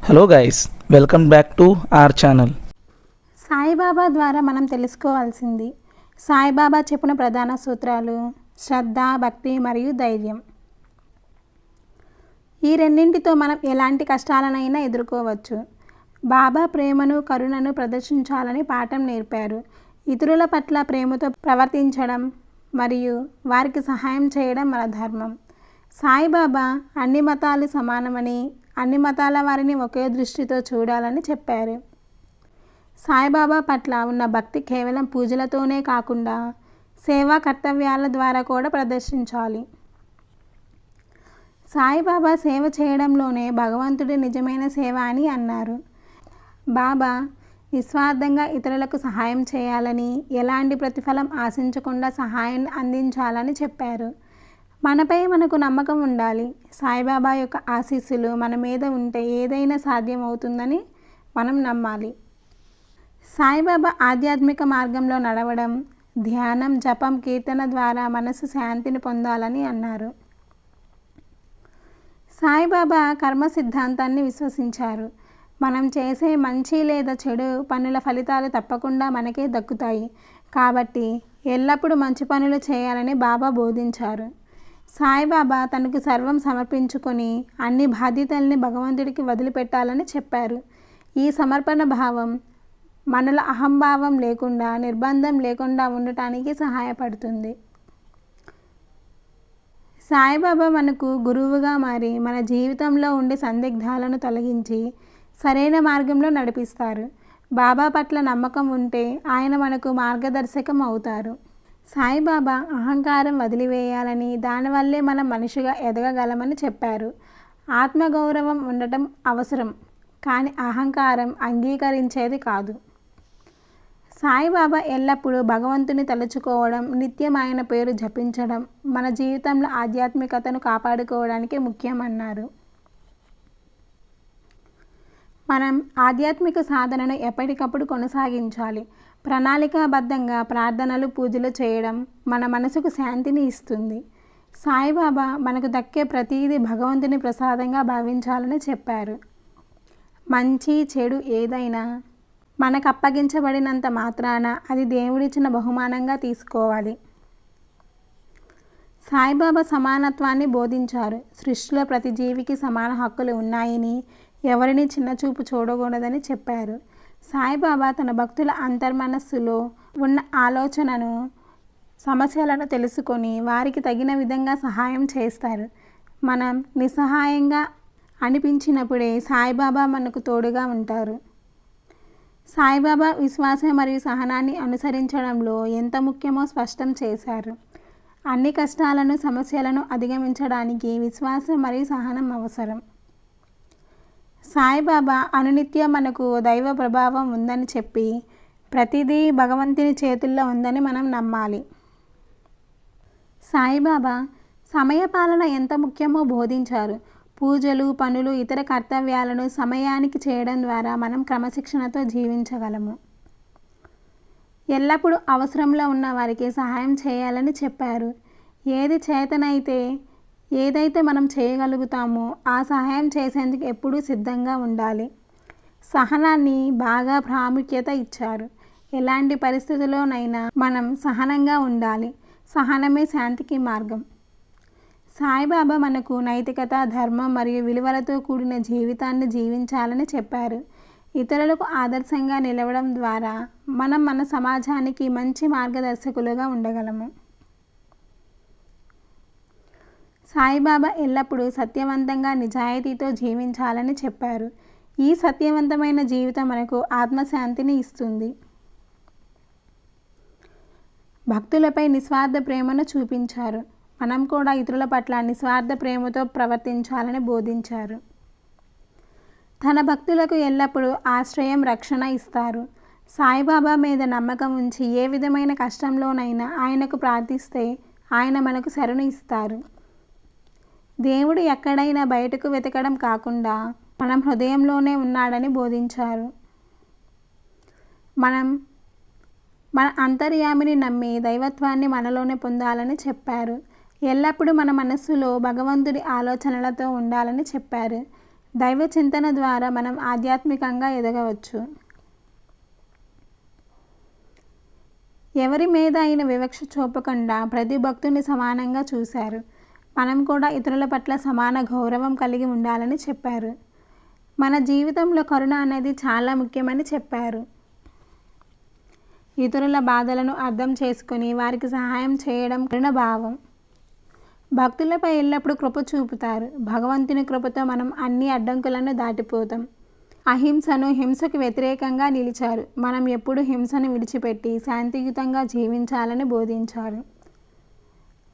Hello guys, welcome back to our channel. Saibaba ద్వారా మనం తెలుసుకోవాల్సింది. సాయిబాబా చెప్పిన ప్రధాన సూత్రాలు: శ్రద్ధ, భక్తి మరియు ధైర్యం. ఈ రెండింటితో మనం ఎలాంటి కష్టాలనైనా ఎదుర్కోవచ్చు. బాబా ప్రేమను, కరుణను ప్రదర్శించాలని పాఠం నేర్పారు. ఇతరుల పట్ల ప్రేమతో ప్రవర్తించడం మరియు వారికి సహాయం చేయడం మన ధర్మం. సాయిబాబా అన్ని మతాలు సమానమని, అన్ని మతాల వారిని ఒకే దృష్టితో చూడాలని చెప్పారు. సాయిబాబా పట్ల ఉన్న భక్తి కేవలం పూజలతోనే కాకుండా సేవా కర్తవ్యాల ద్వారా కూడా ప్రదర్శించాలి. సాయిబాబా సేవ చేయడంలోనే భగవంతుడి నిజమైన సేవ అని అన్నారు. బాబా నిస్వార్థంగా ఇతరులకు సహాయం చేయాలని, ఎలాంటి ప్రతిఫలం ఆశించకుండా సహాయాన్ని అందించాలని చెప్పారు. మనపై మనకు నమ్మకం ఉండాలి. సాయిబాబా యొక్క ఆశీస్సులు మన మీద ఉంటే ఏదైనా సాధ్యమవుతుందని మనం నమ్మాలి. సాయిబాబా ఆధ్యాత్మిక మార్గంలో నడవడం, ధ్యానం, జపం, కీర్తన ద్వారా మనసు శాంతిని పొందాలని అన్నారు. సాయిబాబా కర్మ సిద్ధాంతాన్ని విశ్వసించారు. మనం చేసే మంచి లేదా చెడు పనుల ఫలితాలు తప్పకుండా మనకే దక్కుతాయి. కాబట్టి ఎల్లప్పుడూ మంచి పనులు చేయాలని బాబా బోధించారు. సాయిబాబా తనకు సర్వం సమర్పించుకొని అన్ని బాధ్యతల్ని భగవంతుడికి వదిలిపెట్టాలని చెప్పారు. ఈ సమర్పణ భావం మనలో అహంభావం లేకుండా, నిర్బంధం లేకుండా ఉండటానికి సహాయపడుతుంది. సాయిబాబా మనకు గురువుగా మారి మన జీవితంలో ఉండే సందిగ్ధాలను తొలగించి సరైన మార్గంలో నడిపిస్తారు. బాబా పట్ల నమ్మకం ఉంటే ఆయన మనకు మార్గదర్శకం అవుతారు. సాయిబాబా అహంకారం వదిలివేయాలని, దానివల్లే మనం మనిషిగా ఎదగగలమని చెప్పారు. ఆత్మగౌరవం ఉండటం అవసరం, కానీ అహంకారం అంగీకరించేది కాదు. సాయిబాబా ఎల్లప్పుడూ భగవంతుని తలుచుకోవడం, నిత్యం ఆయన పేరు జపించడం మన జీవితంలో ఆధ్యాత్మికతను కాపాడుకోవడానికి ముఖ్యమన్నారు. మనం ఆధ్యాత్మిక సాధనను ఎప్పటికప్పుడు కొనసాగించాలి. ప్రణాళికాబద్ధంగా ప్రార్థనలు, పూజలు చేయడం మన మనసుకు శాంతిని ఇస్తుంది. సాయిబాబా మనకు దక్కే ప్రతీది భగవంతుని ప్రసాదంగా భావించాలని చెప్పారు. మంచి చెడు ఏదైనా మనకు అప్పగించబడినంత మాత్రాన అది దేవుడిచ్చిన బహుమానంగా తీసుకోవాలి. సాయిబాబా సమానత్వాన్ని బోధించారు. సృష్టిలో ప్రతి జీవికి సమాన హక్కులు ఉన్నాయని, ఎవరిని చిన్నచూపు చూడకూడదని చెప్పారు. సాయిబాబా తన భక్తుల అంతర్మనస్సులో ఉన్న ఆలోచనను, సమస్యలను తెలుసుకొని వారికి తగిన విధంగా సహాయం చేస్తారు. మనం నిస్సహాయంగా అనిపించినప్పుడే సాయిబాబా మనకు తోడుగా ఉంటారు. సాయిబాబా విశ్వాసం మరియు సహనాన్ని అనుసరించడంలో ఎంత ముఖ్యమో స్పష్టం చేశారు. అన్ని కష్టాలను, సమస్యలను అధిగమించడానికి విశ్వాసం మరియు సహనం అవసరం. సాయిబాబా అనునిత్యం మనకు దైవ ప్రభావం ఉందని చెప్పి ప్రతిదీ భగవంతుని చేతుల్లో ఉందని మనం నమ్మాలి. సాయిబాబా సమయపాలన ఎంత ముఖ్యమో బోధించారు. పూజలు, పనులు, ఇతర కర్తవ్యాలను సమయానికి చేయడం ద్వారా మనం క్రమశిక్షణతో జీవించగలము. ఎల్లప్పుడూ అవసరంలో ఉన్న వారికి సహాయం చేయాలని చెప్పారు. ఏదైతే మనం చేయగలుగుతామో ఆ సహాయం చేసేందుకు ఎప్పుడూ సిద్ధంగా ఉండాలి. సహనాన్ని బాగా ప్రాముఖ్యత ఇచ్చారు. ఎలాంటి పరిస్థితుల్లోనైనా మనం సహనంగా ఉండాలి. సహనమే శాంతికి మార్గం. సాయిబాబా మనకు నైతికత, ధర్మం మరియు విలువలతో కూడిన జీవితాన్ని జీవించాలని చెప్పారు. ఇతరులకు ఆదర్శంగా నిలవడం ద్వారా మనం మన సమాజానికి మంచి మార్గదర్శకులుగా ఉండగలము. సాయిబాబా ఎల్లప్పుడూ సత్యవంతంగా, నిజాయితీతో జీవించాలని చెప్పారు. ఈ సత్యవంతమైన జీవితం మనకు ఆత్మశాంతిని ఇస్తుంది. భక్తులపై నిస్వార్థ ప్రేమను చూపించారు. మనం కూడా ఇతరుల పట్ల నిస్వార్థ ప్రేమతో ప్రవర్తించాలని బోధించారు. తన భక్తులకు ఎల్లప్పుడూ ఆశ్రయం, రక్షణ ఇస్తారు. సాయిబాబా మీద నమ్మకం ఉంచి ఏ విధమైన కష్టంలోనైనా ఆయనకు ప్రార్థిస్తే ఆయన మనకు శరణు ఇస్తారు. దేవుడు ఎక్కడైనా బయటకు వెతకడం కాకుండా మనం హృదయంలోనే ఉన్నాడని బోధించారు. మన అంతర్యామిని నమ్మి దైవత్వాన్ని మనలోనే పొందాలని చెప్పారు. ఎల్లప్పుడూ మన మనస్సులో భగవంతుడి ఆలోచనలతో ఉండాలని చెప్పారు. దైవ చింతన ద్వారా మనం ఆధ్యాత్మికంగా ఎదగవచ్చు. ఎవరి మీద అయిన వివక్ష చూపకుండా ప్రతి భక్తుని సమానంగా చూశారు. మనం కూడా ఇతరుల పట్ల సమాన గౌరవం కలిగి ఉండాలని చెప్పారు. మన జీవితంలో కరుణ అనేది చాలా ముఖ్యమని చెప్పారు. ఇతరుల బాధలను అర్థం చేసుకుని వారికి సహాయం చేయడం కరుణ భావం. భక్తులపై ఎల్లప్పుడూ కృప చూపుతారు. భగవంతుని కృపతో మనం అన్ని అడ్డంకులను దాటిపోతాం. అహింసను, హింసకు వ్యతిరేకంగా నిలిచారు. మనం ఎప్పుడు హింసను విడిచిపెట్టి శాంతియుతంగా జీవించాలని బోధించారు.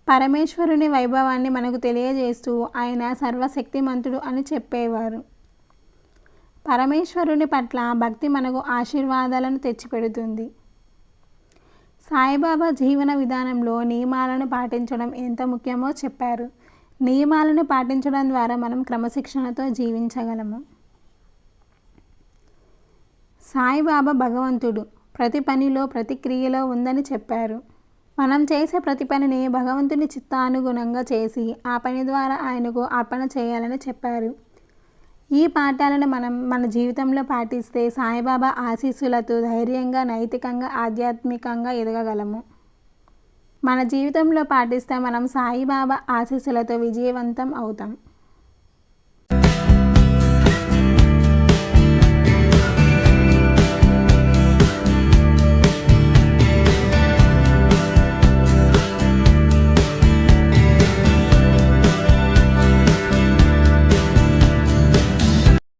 పరమేశ్వరుని వైభవాన్ని మనకు తెలియజేస్తూ ఆయన సర్వశక్తిమంతుడు అని చెప్పేవారు. పరమేశ్వరుని పట్ల భక్తి మనకు ఆశీర్వాదాలను తెచ్చిపెడుతుంది. సాయిబాబా జీవన విధానంలో నియమాలను పాటించడం ఎంత ముఖ్యమో చెప్పారు. నియమాలను పాటించడం ద్వారా మనం క్రమశిక్షణతో జీవించగలము. సాయిబాబా భగవంతుడు ప్రతి పనిలో, ప్రతి క్రియలో ఉందని చెప్పారు. మనం చేసే ప్రతి పనిని భగవంతుని చిత్తానుగుణంగా చేసి ఆ పని ద్వారా ఆయనకు అర్పణ చేయాలని చెప్పారు. ఈ పాఠాలను మనం మన జీవితంలో పాటిస్తే సాయిబాబా ఆశీస్సులతో ధైర్యంగా, నైతికంగా, ఆధ్యాత్మికంగా ఎదగగలము. మన జీవితంలో పాటిస్తే మనం సాయిబాబా ఆశీస్సులతో విజయవంతం అవుతాం.